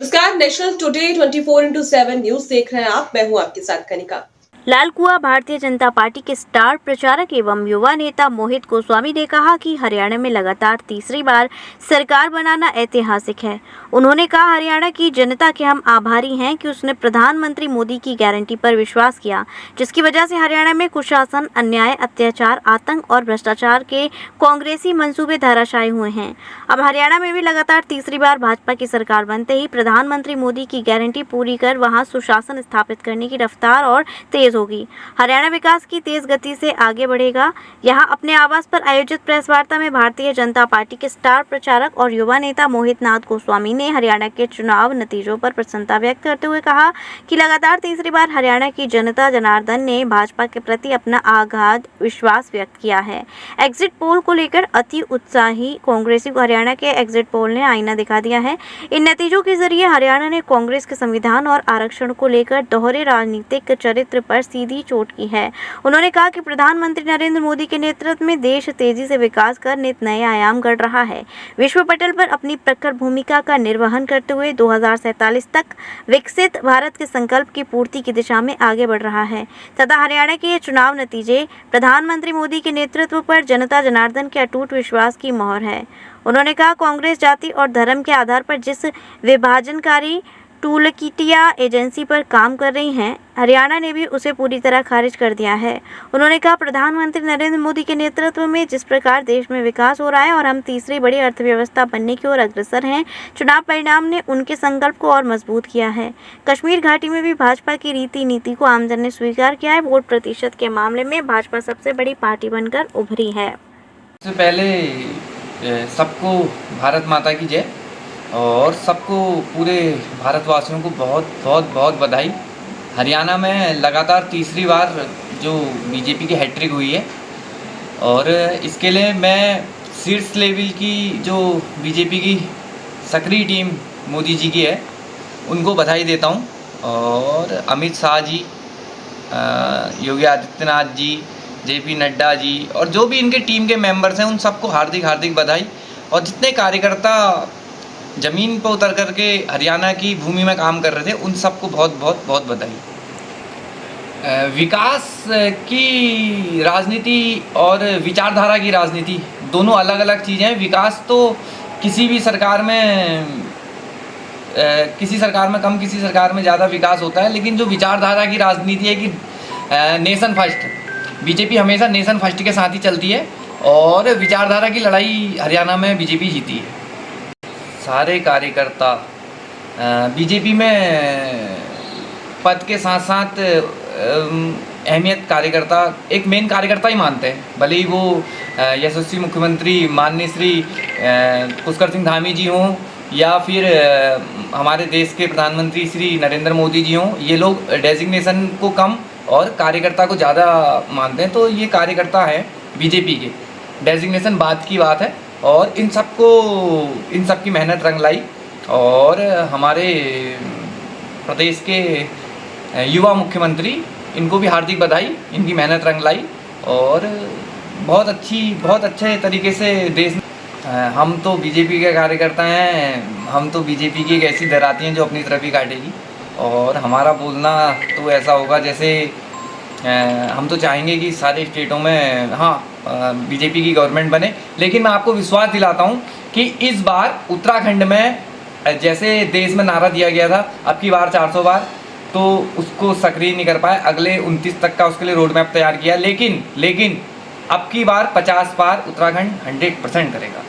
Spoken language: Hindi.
नमस्कार, नेशनल टुडे 24/7 न्यूज देख रहे हैं आप। मैं हूं आपके साथ कनिका। लालकुआ भारतीय जनता पार्टी के स्टार प्रचारक एवं युवा नेता मोहित गोस्वामी ने कहा कि हरियाणा में लगातार तीसरी बार सरकार बनाना ऐतिहासिक है। उन्होंने कहा, हरियाणा की जनता के हम आभारी हैं कि उसने प्रधानमंत्री मोदी की गारंटी पर विश्वास किया, जिसकी वजह से हरियाणा में कुशासन, अन्याय, अत्याचार, आतंक और भ्रष्टाचार के कांग्रेसी मंसूबे धराशायी हुए हैं। अब हरियाणा में भी लगातार तीसरी बार भाजपा की सरकार बनते ही प्रधानमंत्री मोदी की गारंटी पूरी कर वहां सुशासन स्थापित करने की रफ्तार और तेज होगी। हरियाणा विकास की तेज गति से आगे बढ़ेगा। यहां अपने आवास पर आयोजित प्रेस वार्ता में भारतीय जनता पार्टी के स्टार प्रचारक और युवा नेता मोहित नाथ गोस्वामी ने हरियाणा के चुनाव नतीजों पर प्रसन्नता व्यक्त करते हुए कहा कि लगातार तीसरी बार हरियाणा की जनता जनार्दन ने भाजपा के प्रति अपना अगाध विश्वास व्यक्त किया है। एग्जिट पोल को लेकर अति उत्साही कांग्रेसी को हरियाणा के एग्जिट पोल ने आईना दिखा दिया है। इन नतीजों के जरिए हरियाणा ने कांग्रेस के संविधान और आरक्षण को लेकर दोहरे राजनीतिक चरित्र पर सीधी चोट की है। उन्होंने कहा कि प्रधानमंत्री नरेंद्र मोदी के नेतृत्व में देश तेजी से विकास कर नित नए आयाम गढ़ रहा है। विश्व पटल पर अपनी प्रखर भूमिका का निर्वहन करते हुए 2047 तक विकसित भारत के संकल्प की पूर्ति की दिशा में आगे बढ़ रहा है तथा हरियाणा के ये चुनाव नतीजे प्रधानमंत्री मोदी के नेतृत्व पर जनता जनार्दन के अटूट विश्वास की मोहर है। उन्होंने कहा, कांग्रेस जाति और धर्म के आधार पर जिस विभाजनकारी टूलकिटिया एजेंसी पर काम कर रही हैं, हरियाणा ने भी उसे पूरी तरह खारिज कर दिया है। उन्होंने कहा, प्रधानमंत्री नरेंद्र मोदी के नेतृत्व में जिस प्रकार देश में विकास हो रहा है और हम तीसरी बड़ी अर्थव्यवस्था बनने की ओर अग्रसर हैं, चुनाव परिणाम ने उनके संकल्प को और मजबूत किया है। कश्मीर घाटी में भी भाजपा की रीति नीति को आमजन ने स्वीकार किया है। वोट प्रतिशत के मामले में भाजपा सबसे बड़ी पार्टी बनकर उभरी है। सबसे पहले सबको भारत माता की जय और सबको पूरे भारतवासियों को बहुत बहुत बहुत बधाई। हरियाणा में लगातार तीसरी बार जो बीजेपी की हैट्रिक हुई है और इसके लिए मैं शीर्ष लेवल की जो बीजेपी की सक्रिय टीम मोदी जी की है उनको बधाई देता हूँ। और अमित शाह जी, योगी आदित्यनाथ जी, जेपी नड्डा जी और जो भी इनके टीम के मेंबर्स हैं उन सबको हार्दिक हार्दिक बधाई। और जितने कार्यकर्ता ज़मीन पर उतर करके हरियाणा की भूमि में काम कर रहे थे उन सबको बहुत बहुत बहुत बधाई। विकास की राजनीति और विचारधारा की राजनीति दोनों अलग अलग चीज़ें हैं। विकास तो किसी भी सरकार में किसी सरकार में कम, किसी सरकार में ज़्यादा विकास होता है, लेकिन जो विचारधारा की राजनीति है कि नेशन फर्स्ट, बीजेपी हमेशा नेशन फर्स्ट के साथ ही चलती है और विचारधारा की लड़ाई हरियाणा में बीजेपी जीती है। सारे कार्यकर्ता बीजेपी में पद के साथ साथ अहमियत कार्यकर्ता एक मेन कार्यकर्ता ही मानते हैं, भले ही वो यशस्वी मुख्यमंत्री माननीय श्री पुष्कर सिंह धामी जी हों या फिर हमारे देश के प्रधानमंत्री श्री नरेंद्र मोदी जी हों। ये लोग डेजिग्नेशन को कम और कार्यकर्ता को ज़्यादा मानते हैं, तो ये कार्यकर्ता है बीजेपी के। डेजिग्नेशन बाद की बात है और इन सब की मेहनत रंग लाई और हमारे प्रदेश के युवा मुख्यमंत्री, इनको भी हार्दिक बधाई, इनकी मेहनत रंग लाई और बहुत अच्छे तरीके से देश। हम तो बीजेपी के कार्यकर्ता हैं, हम तो बीजेपी की एक ऐसी दराती हैं जो अपनी तरफ ही काटेगी और हमारा बोलना तो ऐसा होगा जैसे हम तो चाहेंगे कि सारे स्टेटों में बीजेपी की गवर्नमेंट बने। लेकिन मैं आपको विश्वास दिलाता हूँ कि इस बार उत्तराखंड में जैसे देश में नारा दिया गया था अब की बार 400 बार, तो उसको सक्रिय नहीं कर पाए। अगले 29 तक का उसके लिए रोड मैप तैयार किया, लेकिन अब की बार 50 बार उत्तराखंड 100% करेगा।